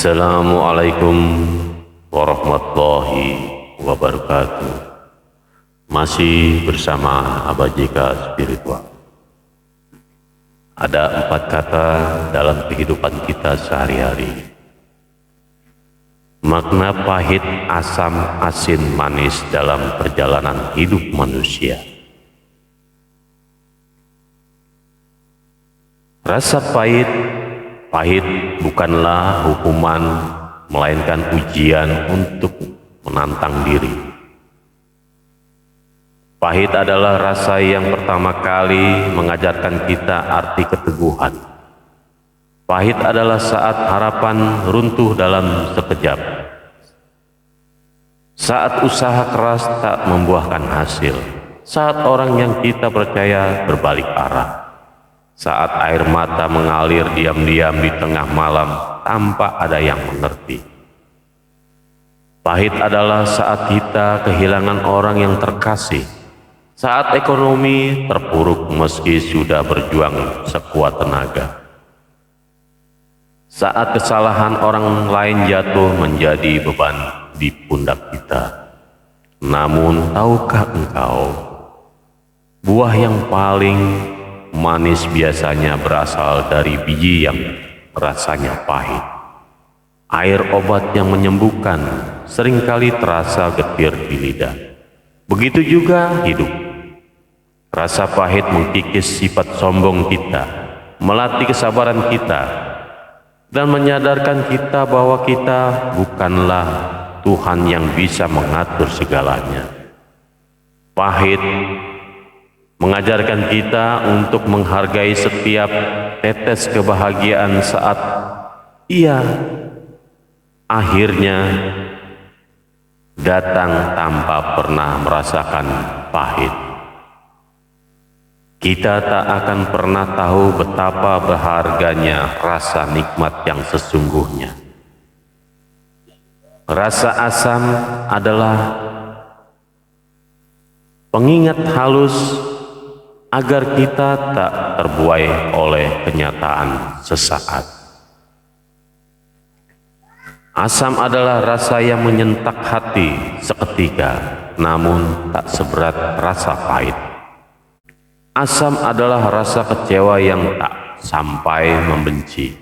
Assalamualaikum warahmatullahi wabarakatuh. Masih bersama Abajika Spiritual. Ada 4 kata dalam kehidupan kita sehari-hari. Makna pahit, asam, asin, manis dalam perjalanan hidup manusia. Rasa pahit bukanlah hukuman, melainkan ujian untuk menantang diri. Pahit adalah rasa yang pertama kali mengajarkan kita arti keteguhan. Pahit adalah saat harapan runtuh dalam sekejap. Saat usaha keras tak membuahkan hasil. Saat orang yang kita percaya berbalik arah. Saat air mata mengalir diam-diam di tengah malam tanpa ada yang mengerti. Pahit adalah saat kita kehilangan orang yang terkasih. Saat ekonomi terpuruk meski sudah berjuang sekuat tenaga. Saat kesalahan orang lain jatuh menjadi beban di pundak kita. Namun tahukah engkau, buah yang paling manis biasanya berasal dari biji yang rasanya pahit. Air obat yang menyembuhkan seringkali terasa getir di lidah. Begitu juga hidup. Rasa pahit mengkikis sifat sombong kita, melatih kesabaran kita, dan menyadarkan kita bahwa kita bukanlah Tuhan yang bisa mengatur segalanya. Pahit mengajarkan kita untuk menghargai setiap tetes kebahagiaan saat ia akhirnya datang tanpa pernah merasakan pahit. Kita tak akan pernah tahu betapa berharganya rasa nikmat yang sesungguhnya. Rasa asam adalah pengingat halus agar kita tak terbuai oleh kenyataan sesaat. Asam adalah rasa yang menyentak hati seketika, namun tak seberat rasa pahit. Asam adalah rasa kecewa yang tak sampai membenci,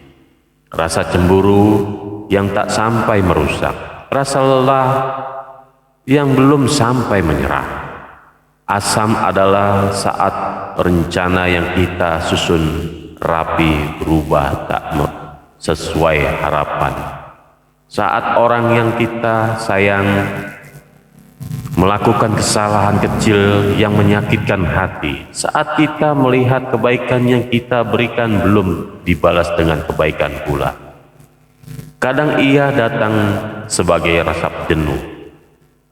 rasa cemburu yang tak sampai merusak, rasa lelah yang belum sampai menyerah. Asam adalah saat rencana yang kita susun rapi berubah tak sesuai harapan. Saat orang yang kita sayang melakukan kesalahan kecil yang menyakitkan hati. Saat kita melihat kebaikan yang kita berikan belum dibalas dengan kebaikan pula. Kadang ia datang sebagai rasa jenuh,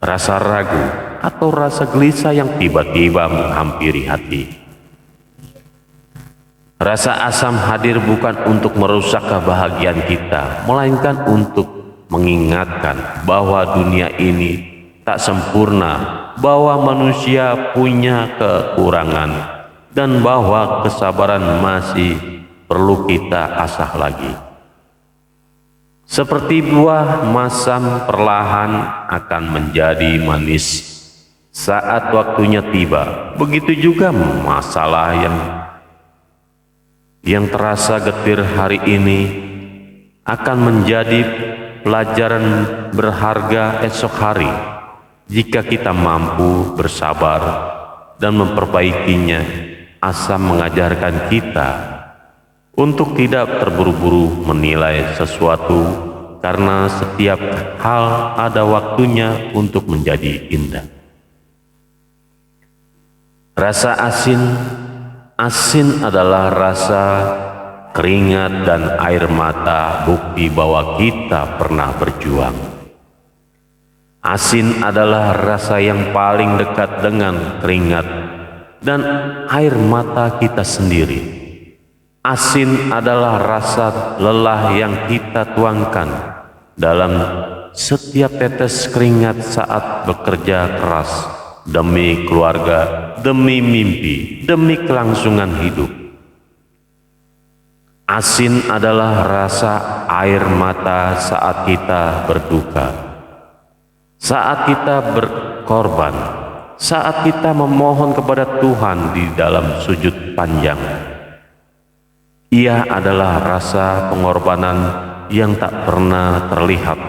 rasa ragu, atau rasa gelisah yang tiba-tiba menghampiri hati. Rasa asam hadir bukan untuk merusak kebahagiaan kita, melainkan untuk mengingatkan bahwa dunia ini tak sempurna, bahwa manusia punya kekurangan, dan bahwa kesabaran masih perlu kita asah lagi. Seperti buah masam perlahan akan menjadi manis saat waktunya tiba, begitu juga masalah yang terasa getir hari ini akan menjadi pelajaran berharga esok hari jika kita mampu bersabar dan memperbaikinya. Asam mengajarkan kita untuk tidak terburu-buru menilai sesuatu, karena setiap hal ada waktunya untuk menjadi indah. Rasa asin adalah rasa keringat dan air mata, bukti bahwa kita pernah berjuang. Asin adalah rasa yang paling dekat dengan keringat dan air mata kita sendiri. Asin adalah rasa lelah yang kita tuangkan dalam setiap tetes keringat saat bekerja keras demi keluarga, demi mimpi, demi kelangsungan hidup. Asin adalah rasa air mata saat kita berduka, saat kita berkorban, saat kita memohon kepada Tuhan di dalam sujud panjang. Ia adalah rasa pengorbanan yang tak pernah terlihat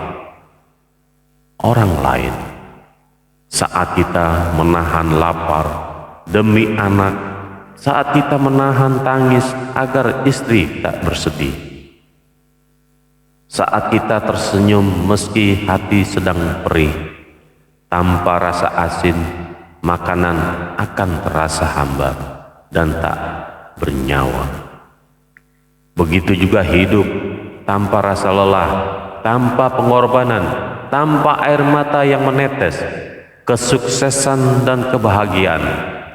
orang lain. Saat kita menahan lapar demi anak, saat kita menahan tangis agar istri tak bersedih, saat kita tersenyum meski hati sedang perih, tanpa rasa asin, makanan akan terasa hambar dan tak bernyawa. Begitu juga hidup tanpa rasa lelah, tanpa pengorbanan, tanpa air mata yang menetes, kesuksesan dan kebahagiaan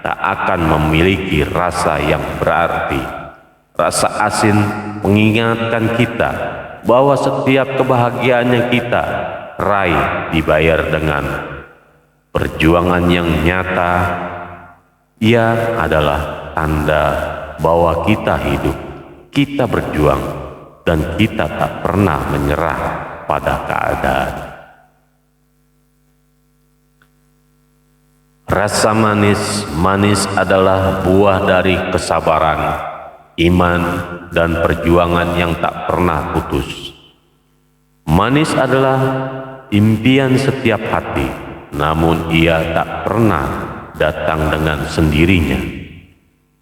tak akan memiliki rasa yang berarti. Rasa asin mengingatkan kita bahwa setiap kebahagiaan yang kita raih dibayar dengan perjuangan yang nyata. Ia adalah tanda bahwa kita hidup, kita berjuang, dan kita tak pernah menyerah pada keadaan. Rasa manis adalah buah dari kesabaran, iman, dan perjuangan yang tak pernah putus. Manis adalah impian setiap hati, namun ia tak pernah datang dengan sendirinya.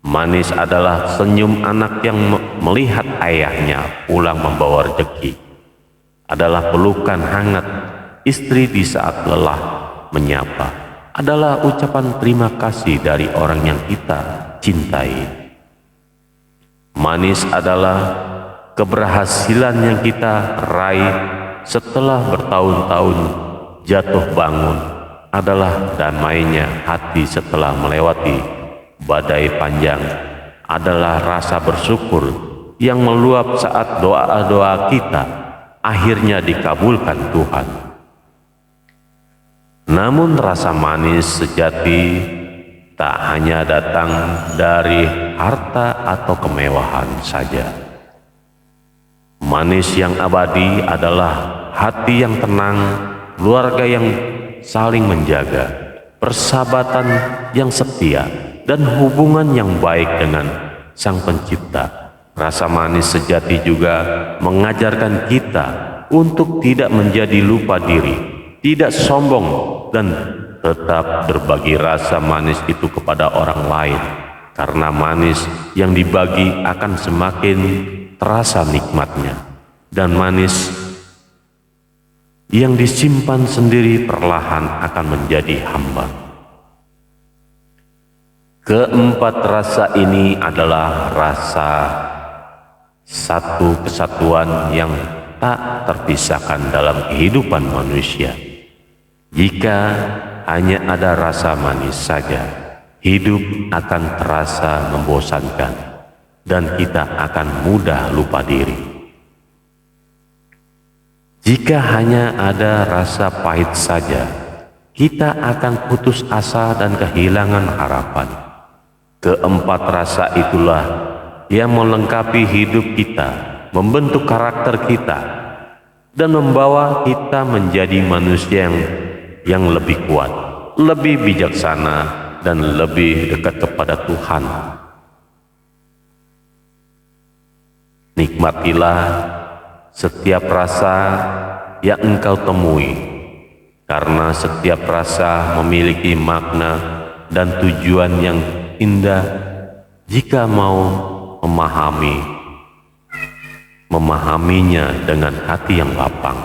Manis adalah senyum anak yang melihat ayahnya pulang membawa rezeki. Adalah pelukan hangat istri di saat lelah menyapa. Adalah ucapan terima kasih dari orang yang kita cintai. Manis adalah keberhasilan yang kita raih setelah bertahun-tahun jatuh bangun. Adalah damainya hati setelah melewati badai panjang. Adalah rasa bersyukur yang meluap saat doa-doa kita akhirnya dikabulkan Tuhan. Namun rasa manis sejati tak hanya datang dari harta atau kemewahan saja. Manis yang abadi adalah hati yang tenang, keluarga yang saling menjaga, persahabatan yang setia, dan hubungan yang baik dengan Sang Pencipta. Rasa manis sejati juga mengajarkan kita untuk tidak menjadi lupa diri, tidak sombong, dan tetap berbagi rasa manis itu kepada orang lain, karena manis yang dibagi akan semakin terasa nikmatnya, dan manis yang disimpan sendiri perlahan akan menjadi hambar. Keempat rasa ini adalah rasa satu kesatuan yang tak terpisahkan dalam kehidupan manusia. Jika hanya ada rasa manis saja, hidup akan terasa membosankan dan kita akan mudah lupa diri. Jika hanya ada rasa pahit saja, kita akan putus asa dan kehilangan harapan. Keempat rasa itulah yang melengkapi hidup kita, membentuk karakter kita, dan membawa kita menjadi manusia yang lebih kuat, lebih bijaksana, dan lebih dekat kepada Tuhan. Nikmatilah setiap rasa yang engkau temui, karena setiap rasa memiliki makna dan tujuan yang indah jika mau memahaminya dengan hati yang lapang.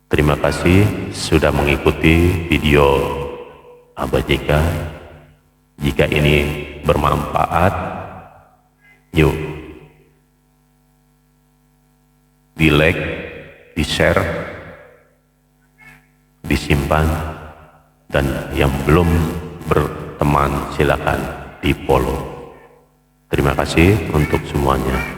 Terima kasih sudah mengikuti video Abah JK. Jika ini bermanfaat, yuk di like, di share, disimpan, dan yang belum berteman silakan di follow. Terima kasih untuk semuanya.